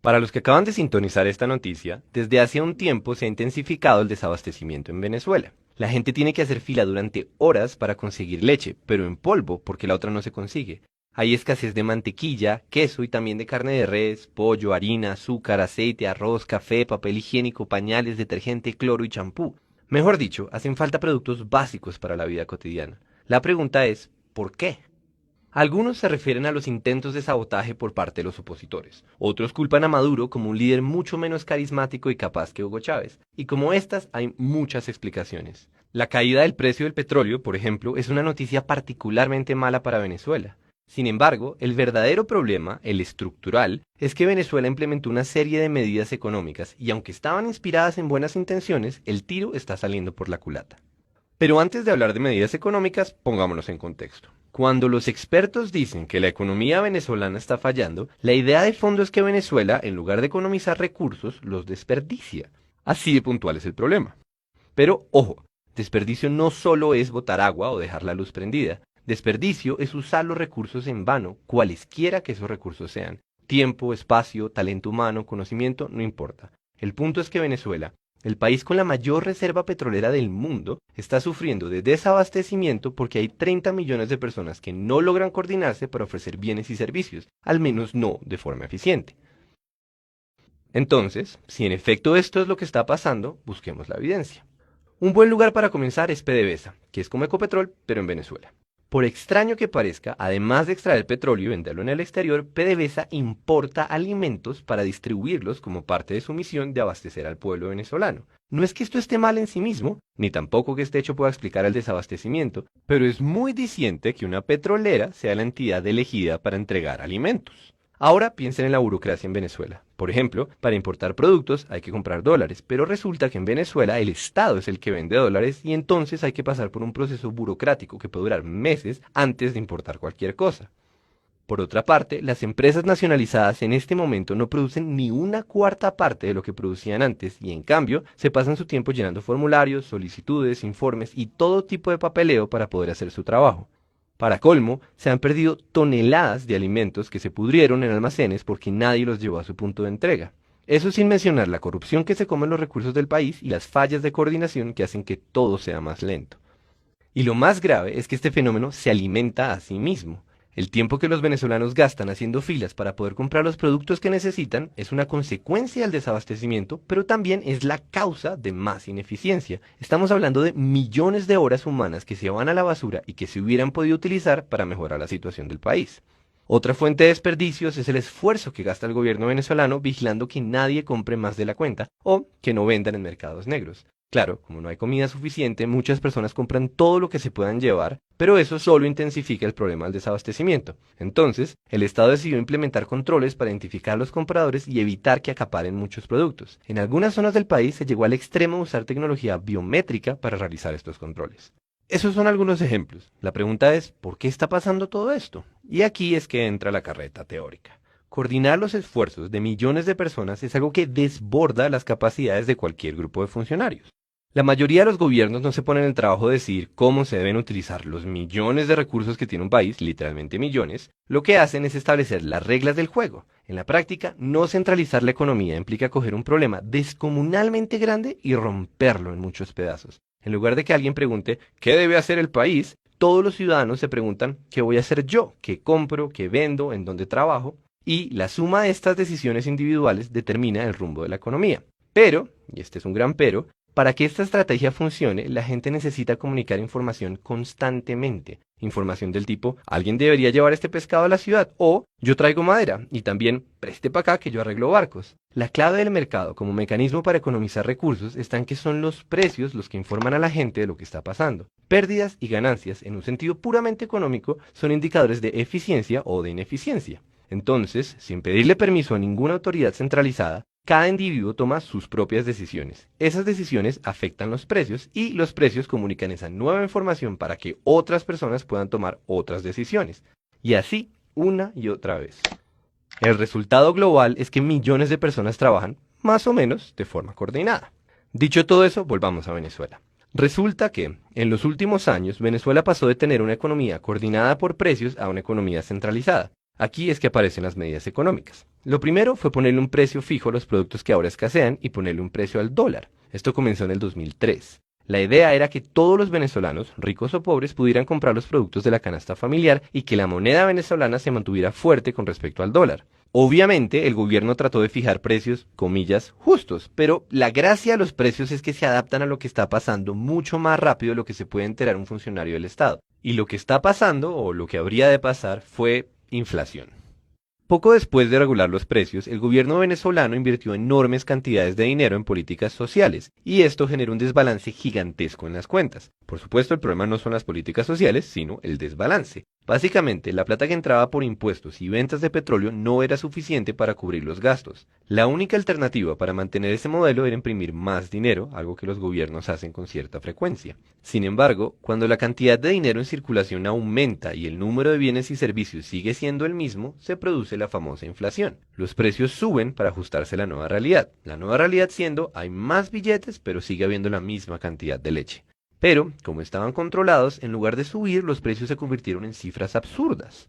Para los que acaban de sintonizar esta noticia, desde hace un tiempo se ha intensificado el desabastecimiento en Venezuela. La gente tiene que hacer fila durante horas para conseguir leche, pero en polvo porque la otra no se consigue. Hay escasez de mantequilla, queso y también de carne de res, pollo, harina, azúcar, aceite, arroz, café, papel higiénico, pañales, detergente, cloro y champú. Mejor dicho, hacen falta productos básicos para la vida cotidiana. La pregunta es, ¿por qué? Algunos se refieren a los intentos de sabotaje por parte de los opositores. Otros culpan a Maduro como un líder mucho menos carismático y capaz que Hugo Chávez. Y como estas hay muchas explicaciones. La caída del precio del petróleo, por ejemplo, es una noticia particularmente mala para Venezuela. Sin embargo, el verdadero problema, el estructural, es que Venezuela implementó una serie de medidas económicas y aunque estaban inspiradas en buenas intenciones, el tiro está saliendo por la culata. Pero antes de hablar de medidas económicas, pongámonos en contexto. Cuando los expertos dicen que la economía venezolana está fallando, la idea de fondo es que Venezuela, en lugar de economizar recursos, los desperdicia. Así de puntual es el problema. Pero, ojo, desperdicio no solo es botar agua o dejar la luz prendida. Desperdicio es usar los recursos en vano, cualesquiera que esos recursos sean. Tiempo, espacio, talento humano, conocimiento, no importa. El punto es que Venezuela, el país con la mayor reserva petrolera del mundo, está sufriendo de desabastecimiento porque hay 30 millones de personas que no logran coordinarse para ofrecer bienes y servicios, al menos no de forma eficiente. Entonces, si en efecto esto es lo que está pasando, busquemos la evidencia. Un buen lugar para comenzar es PDVSA, que es como Ecopetrol, pero en Venezuela. Por extraño que parezca, además de extraer petróleo y venderlo en el exterior, PDVSA importa alimentos para distribuirlos como parte de su misión de abastecer al pueblo venezolano. No es que esto esté mal en sí mismo, ni tampoco que este hecho pueda explicar el desabastecimiento, pero es muy diciente que una petrolera sea la entidad elegida para entregar alimentos. Ahora piensen en la burocracia en Venezuela. Por ejemplo, para importar productos hay que comprar dólares, pero resulta que en Venezuela el Estado es el que vende dólares y entonces hay que pasar por un proceso burocrático que puede durar meses antes de importar cualquier cosa. Por otra parte, las empresas nacionalizadas en este momento no producen ni una cuarta parte de lo que producían antes y en cambio se pasan su tiempo llenando formularios, solicitudes, informes y todo tipo de papeleo para poder hacer su trabajo. Para colmo, se han perdido toneladas de alimentos que se pudrieron en almacenes porque nadie los llevó a su punto de entrega. Eso sin mencionar la corrupción que se come en los recursos del país y las fallas de coordinación que hacen que todo sea más lento. Y lo más grave es que este fenómeno se alimenta a sí mismo. El tiempo que los venezolanos gastan haciendo filas para poder comprar los productos que necesitan es una consecuencia del desabastecimiento, pero también es la causa de más ineficiencia. Estamos hablando de millones de horas humanas que se van a la basura y que se hubieran podido utilizar para mejorar la situación del país. Otra fuente de desperdicios es el esfuerzo que gasta el gobierno venezolano vigilando que nadie compre más de la cuenta o que no vendan en mercados negros. Claro, como no hay comida suficiente, muchas personas compran todo lo que se puedan llevar, pero eso solo intensifica el problema del desabastecimiento. Entonces, el Estado decidió implementar controles para identificar a los compradores y evitar que acaparen muchos productos. En algunas zonas del país se llegó al extremo de usar tecnología biométrica para realizar estos controles. Esos son algunos ejemplos. La pregunta es, ¿por qué está pasando todo esto? Y aquí es que entra la carreta teórica. Coordinar los esfuerzos de millones de personas es algo que desborda las capacidades de cualquier grupo de funcionarios. La mayoría de los gobiernos no se ponen el trabajo de decidir cómo se deben utilizar los millones de recursos que tiene un país, literalmente millones. Lo que hacen es establecer las reglas del juego. En la práctica, no centralizar la economía implica coger un problema descomunalmente grande y romperlo en muchos pedazos. En lugar de que alguien pregunte ¿qué debe hacer el país?, todos los ciudadanos se preguntan ¿qué voy a hacer yo? ¿Qué compro? ¿Qué vendo? ¿En dónde trabajo? Y la suma de estas decisiones individuales determina el rumbo de la economía. Pero, y este es un gran pero, para que esta estrategia funcione, la gente necesita comunicar información constantemente. Información del tipo, alguien debería llevar este pescado a la ciudad, o yo traigo madera, y también preste para acá que yo arreglo barcos. La clave del mercado como mecanismo para economizar recursos está en que son los precios los que informan a la gente de lo que está pasando. Pérdidas y ganancias, en un sentido puramente económico, son indicadores de eficiencia o de ineficiencia. Entonces, sin pedirle permiso a ninguna autoridad centralizada, cada individuo toma sus propias decisiones. Esas decisiones afectan los precios y los precios comunican esa nueva información para que otras personas puedan tomar otras decisiones. Y así, una y otra vez. El resultado global es que millones de personas trabajan, más o menos, de forma coordinada. Dicho todo eso, volvamos a Venezuela. Resulta que, en los últimos años, Venezuela pasó de tener una economía coordinada por precios a una economía centralizada. Aquí es que aparecen las medidas económicas. Lo primero fue ponerle un precio fijo a los productos que ahora escasean y ponerle un precio al dólar. Esto comenzó en el 2003. La idea era que todos los venezolanos, ricos o pobres, pudieran comprar los productos de la canasta familiar y que la moneda venezolana se mantuviera fuerte con respecto al dólar. Obviamente, el gobierno trató de fijar precios, comillas, justos, pero la gracia de los precios es que se adaptan a lo que está pasando mucho más rápido de lo que se puede enterar un funcionario del Estado. Y lo que está pasando, o lo que habría de pasar, fue inflación. Poco después de regular los precios, el gobierno venezolano invirtió enormes cantidades de dinero en políticas sociales, y esto generó un desbalance gigantesco en las cuentas. Por supuesto, el problema no son las políticas sociales, sino el desbalance. Básicamente, la plata que entraba por impuestos y ventas de petróleo no era suficiente para cubrir los gastos. La única alternativa para mantener ese modelo era imprimir más dinero, algo que los gobiernos hacen con cierta frecuencia. Sin embargo, cuando la cantidad de dinero en circulación aumenta y el número de bienes y servicios sigue siendo el mismo, se produce la famosa inflación. Los precios suben para ajustarse a la nueva realidad. La nueva realidad siendo, hay más billetes, pero sigue habiendo la misma cantidad de leche. Pero, como estaban controlados, en lugar de subir, los precios se convirtieron en cifras absurdas.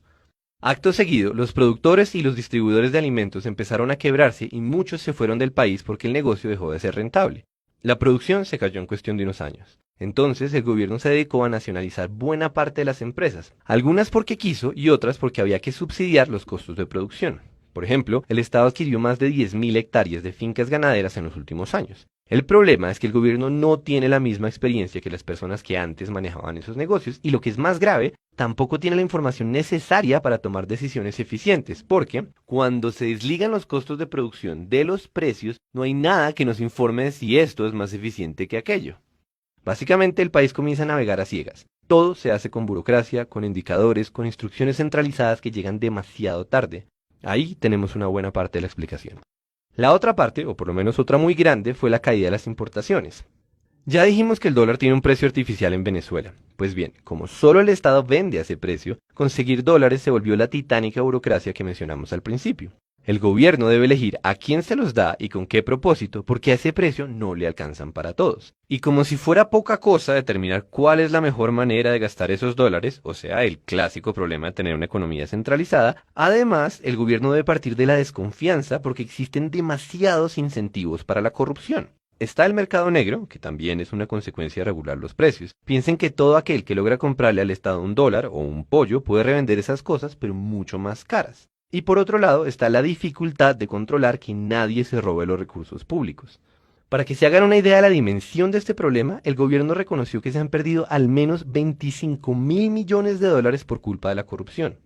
Acto seguido, los productores y los distribuidores de alimentos empezaron a quebrarse y muchos se fueron del país porque el negocio dejó de ser rentable. La producción se cayó en cuestión de unos años. Entonces, el gobierno se dedicó a nacionalizar buena parte de las empresas, algunas porque quiso y otras porque había que subsidiar los costos de producción. Por ejemplo, el Estado adquirió más de 10.000 hectáreas de fincas ganaderas en los últimos años. El problema es que el gobierno no tiene la misma experiencia que las personas que antes manejaban esos negocios y lo que es más grave, tampoco tiene la información necesaria para tomar decisiones eficientes, porque cuando se desligan los costos de producción de los precios, no hay nada que nos informe de si esto es más eficiente que aquello. Básicamente el país comienza a navegar a ciegas. Todo se hace con burocracia, con indicadores, con instrucciones centralizadas que llegan demasiado tarde. Ahí tenemos una buena parte de la explicación. La otra parte, o por lo menos otra muy grande, fue la caída de las importaciones. Ya dijimos que el dólar tiene un precio artificial en Venezuela. Pues bien, como solo el Estado vende a ese precio, conseguir dólares se volvió la titánica burocracia que mencionamos al principio. El gobierno debe elegir a quién se los da y con qué propósito, porque a ese precio no le alcanzan para todos. Y como si fuera poca cosa determinar cuál es la mejor manera de gastar esos dólares, o sea, el clásico problema de tener una economía centralizada, además, el gobierno debe partir de la desconfianza porque existen demasiados incentivos para la corrupción. Está el mercado negro, que también es una consecuencia de regular los precios. Piensen que todo aquel que logra comprarle al Estado un dólar o un pollo puede revender esas cosas, pero mucho más caras. Y por otro lado está la dificultad de controlar que nadie se robe los recursos públicos. Para que se hagan una idea de la dimensión de este problema, el gobierno reconoció que se han perdido al menos 25.000 millones de dólares por culpa de la corrupción.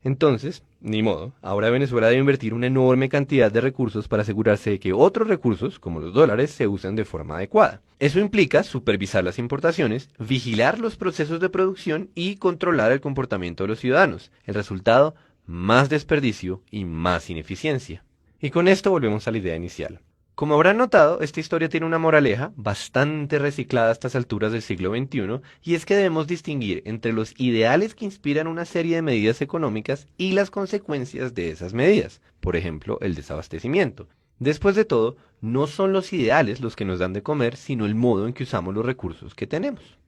Entonces, ni modo, ahora Venezuela debe invertir una enorme cantidad de recursos para asegurarse de que otros recursos, como los dólares, se usen de forma adecuada. Eso implica supervisar las importaciones, vigilar los procesos de producción y controlar el comportamiento de los ciudadanos. El resultado, más desperdicio y más ineficiencia. Y con esto volvemos a la idea inicial. Como habrán notado, esta historia tiene una moraleja bastante reciclada a estas alturas del siglo XXI, y es que debemos distinguir entre los ideales que inspiran una serie de medidas económicas y las consecuencias de esas medidas, por ejemplo, el desabastecimiento. Después de todo, no son los ideales los que nos dan de comer, sino el modo en que usamos los recursos que tenemos.